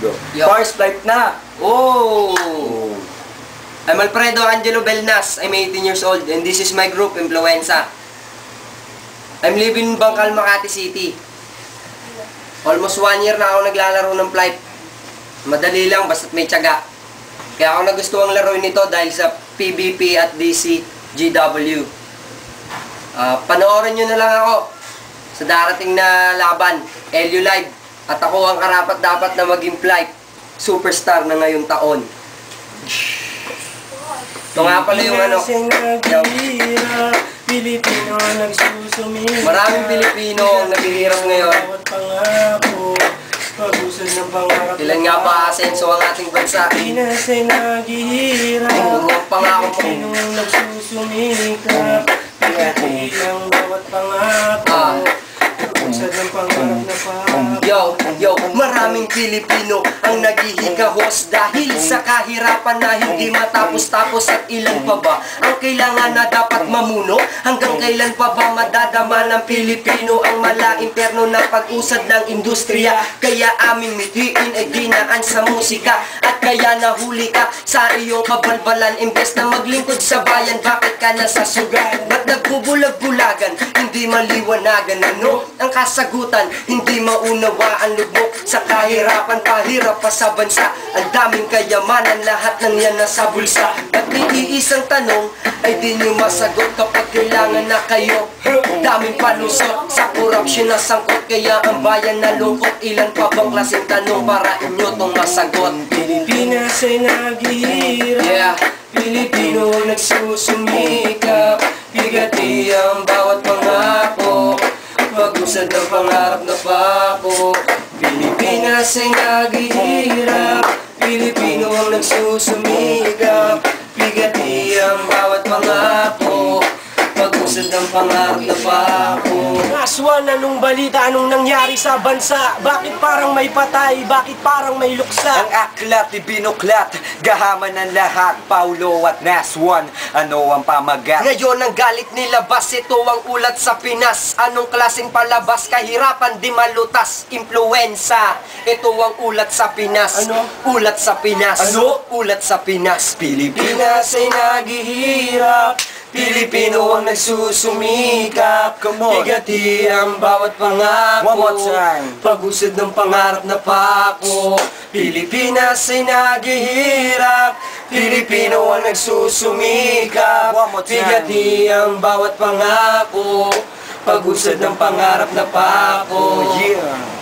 Go. Yo. First flight na. Oh! Oh. I'm Alfredo Angelo Belnas. I'm 18 years old and this is my group, Influenza. I'm living in Bangkal, Makati City. Almost 1 year na ako naglalaro ng flight. Madali lang, basta't may tiyaga. Kaya ako nagustuhang laruin ito dahil sa PBP at DC GW. Panoorin nyo na lang ako sa darating na laban, LU Live. At ako ang karapat-dapat na maging flight superstar na ngayong taon. Ito nga pala yung ano. Pilipino nagsusumikap. Maraming Pilipino ang naghihirap ngayon. Ilan nga ba asenso ang ating bansa? Pinas ay naghihirap. Ang pangako po. Pilipino nagsusumikap. Pagkati ang bawat pangako. Usad ng pangarap na Yo, maraming Pilipino ang naghihigahos dahil sa kahirapan na hindi matapos-tapos at ilan pa ba ang kailangan na dapat mamuno? Hanggang kailan pa ba madadama ng Pilipino ang mala-interno na pag-usad ng industriya? Kaya aming mithiin ay dinaan sa musika at kaya nahuli ka sa iyong kabalbalan. Imbes na maglingkod sa bayan, bakit ka nasa sugat? Ba't nagbubulag-bulagan? Hindi maliwanagan ano? Ang kasagutan, hindi maunawaan, lubok sa kahirapan, pahirap pa sa bansa. Ang daming kayamanan, lahat ng yan nasa bulsa. At iisang tanong ay di nyo masagot kapag kailangan na kayo. Daming palusot sa korupsyon na sangkot, kaya ang bayan nalungkot. Ilan pa bang klaseng tanong para inyo tong masagot? Pilipinas ay naghihirap. Yeah. Pilipino nagsusumikap. Bigati ang bawat pangako. Pag-usad ng pangarap na pako. Pilipinas ay naghihirap. Pilipino ang nagsusumikap. Bigati ang bawat pangako. Pag-usad ng pangarap na pako. Aswan, anong balita? Anong nangyari sa bansa? Bakit parang may patay? Bakit parang may luksa? Ang aklat, ibinuklat, gahaman ng lahat, Paulo at Naswan. Ano ang pamagat? Ngayon ang galit nilabas, ito ang ulat sa Pinas. Anong klaseng palabas? Kahirapan di malutas, impluensa. Ito ang ulat sa Pinas. Ano? Ulat sa Pinas. Ano? Ulat sa Pinas. Pilipinas ay naghihirap. Pilipino ang nagsusumikap. Come on. Bigati ang bawat pangako. One more time. Pag-usad ng pangarap na pako. Pilipinas ay naghihirap. Pilipino ang nagsusumikap. One more time. Bigati ang bawat pangako. Pag-usad ng pangarap na pako. Yeah.